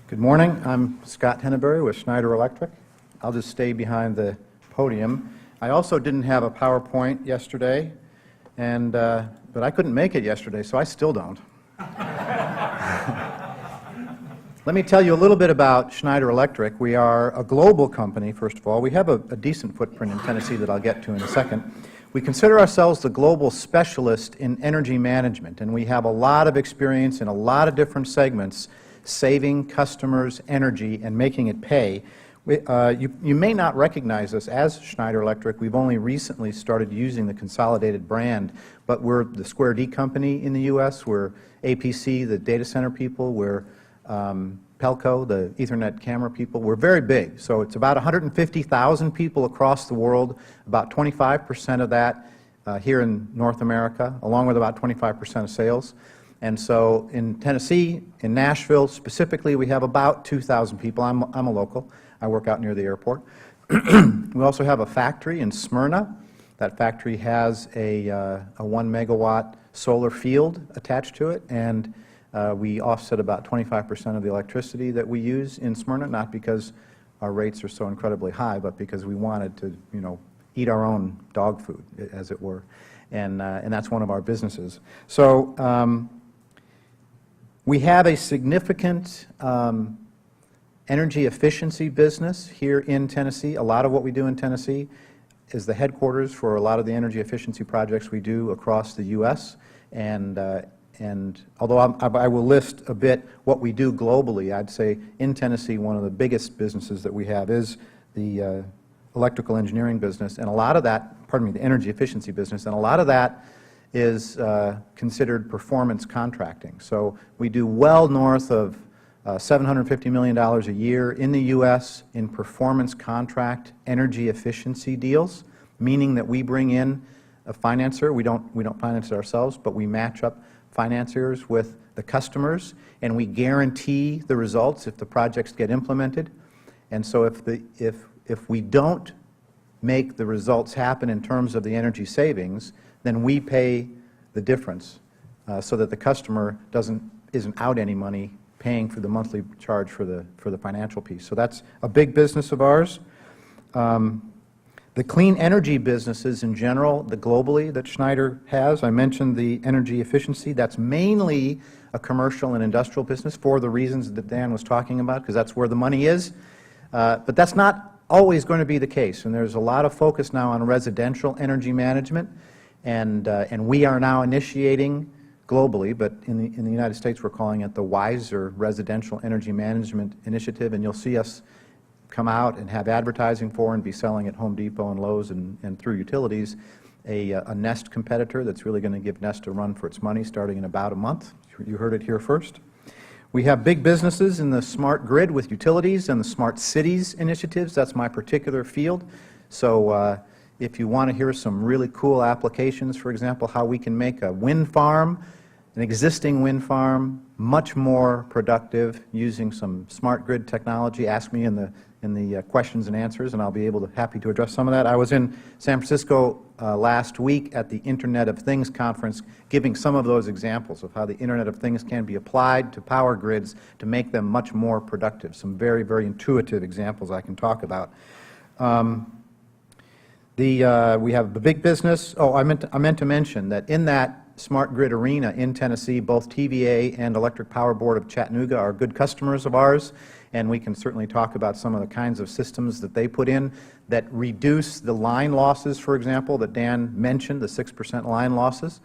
Good morning. I'm Scott Henneberry with Schneider Electric. I'll just stay behind the podium. I also didn't have a PowerPoint yesterday, but I couldn't make it yesterday, so I still don't. Let me tell you a little bit about Schneider Electric. We are a global company, first of all. We have a decent footprint in Tennessee that I'll get to in a second. We consider ourselves the global specialist in energy management, and we have a lot of experience in a lot of different segments, saving customers energy and making it pay. You may not recognize us as Schneider Electric. We've only recently started using the consolidated brand, but we're the Square D company in the U.S. We're APC, the data center people. We're Pelco, the Ethernet camera people. We're very big. So it's about 150,000 people across the world, about 25% of that here in North America, along with about 25% of sales. And so in Tennessee, in Nashville specifically, we have about 2,000 people. I'm a local. I work out near the airport. We also have a factory in Smyrna. That factory has a 1 megawatt solar field attached to it, and we offset about 25% of the electricity that we use in Smyrna, not because our rates are so incredibly high, but because we wanted to, eat our own dog food, as it were, and that's one of our businesses. So we have a significant energy efficiency business here in Tennessee. A lot of what we do in Tennessee is the headquarters for a lot of the energy efficiency projects we do across the U.S., and although I will list a bit what we do globally, I'd say in Tennessee one of the biggest businesses that we have is the electrical engineering business, and a lot of that, the energy efficiency business, and a lot of that is considered performance contracting. So we do well north of $750 million a year in the U.S. in performance contract energy efficiency deals, meaning that we bring in a financer. We don't finance it ourselves, but we match up financiers with the customers, and we guarantee the results if the projects get implemented. And so if we don't make the results happen in terms of the energy savings, then we pay the difference so that the customer isn't out any money paying for the monthly charge for the financial piece. So that's a big business of ours. The clean energy businesses in general, globally, that Schneider has, I mentioned the energy efficiency. That's mainly a commercial and industrial business for the reasons that Dan was talking about, because that's where the money is. But that's not always going to be the case, and there's a lot of focus now on residential energy management, and we are now initiating globally, but in the United States we're calling it the WISER Residential Energy Management Initiative, and you'll see us come out and have advertising for and be selling at Home Depot and Lowe's and through utilities a Nest competitor that's really going to give Nest a run for its money starting in about a month. You heard it here first. We have big businesses in the smart grid with utilities and the smart cities initiatives. That's my particular field. So if you want to hear some really cool applications, for example, how we can make a wind farm, an existing wind farm, much more productive using some smart grid technology, ask me in the questions and answers, and I'll be happy to address some of that. I was in San Francisco last week at the Internet of Things conference, giving some of those examples of how the Internet of Things can be applied to power grids to make them much more productive. Some very, very intuitive examples I can talk about. We have the big business. Oh, I meant to mention that in that smart grid arena in Tennessee, both TVA and Electric Power Board of Chattanooga are good customers of ours, and we can certainly talk about some of the kinds of systems that they put in that reduce the line losses, for example, that Dan mentioned, the 6% line losses.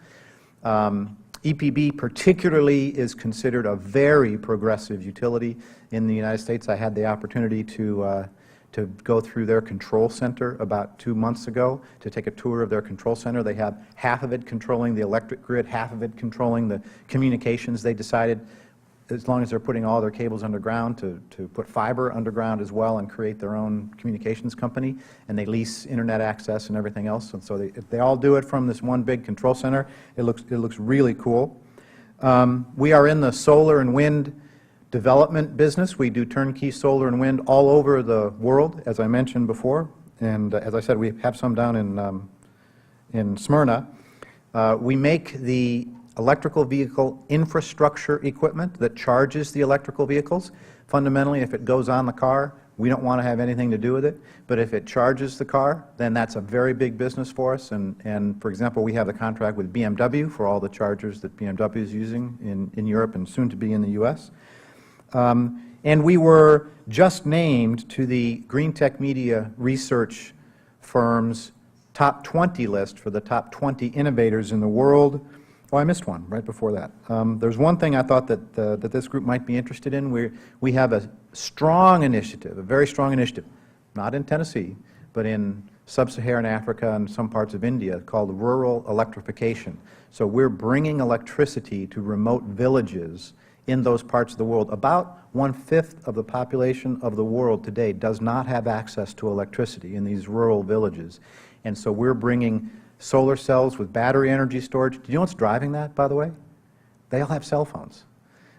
EPB particularly is considered a very progressive utility in the United States. I had the opportunity to go through their control center about 2 months ago, to take a tour of their control center. They have half of it controlling the electric grid, half of it controlling the communications. They decided, as long as they're putting all their cables underground, to put fiber underground as well and create their own communications company, and they lease internet access and everything else. And so they all do it from this one big control center. It looks really cool. We are in the solar and wind development business. We do turnkey solar and wind all over the world, as I mentioned before, and as I said, we have some down in Smyrna. We make the electrical vehicle infrastructure equipment that charges the electrical vehicles. Fundamentally, if it goes on the car, we don't want to have anything to do with it, but if it charges the car, then that's a very big business for us. And for example, we have the contract with BMW for all the chargers that BMW is using in Europe and soon to be in the U.S. And we were just named to the Green Tech Media Research Firm's top 20 list for the top 20 innovators in the world. Oh, I missed one right before that. There's one thing I thought that this group might be interested in. We have a strong initiative, a very strong initiative, not in Tennessee, but in sub-Saharan Africa and some parts of India, called rural electrification. So we're bringing electricity to remote villages in those parts of the world. About 1/5 of the population of the world today does not have access to electricity in these rural villages. And so we're bringing solar cells with battery energy storage. Do you know what's driving that, by the way? They all have cell phones.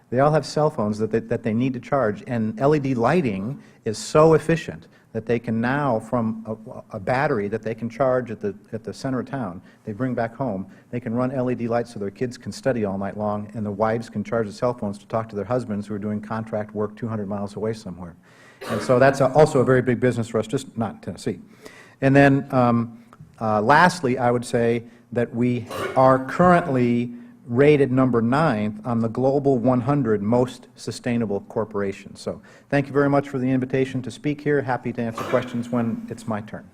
They all have cell phones that they need to charge, and LED lighting is so efficient that they can now, from a battery that they can charge at the center of town, they bring back home, they can run LED lights so their kids can study all night long, and the wives can charge the cell phones to talk to their husbands who are doing contract work 200 miles away somewhere. And so that's also a very big business for us, just not in Tennessee. And then lastly, I would say that we are currently rated number 9 on the Global 100 Most Sustainable Corporations. So thank you very much for the invitation to speak here. Happy to answer questions when it's my turn.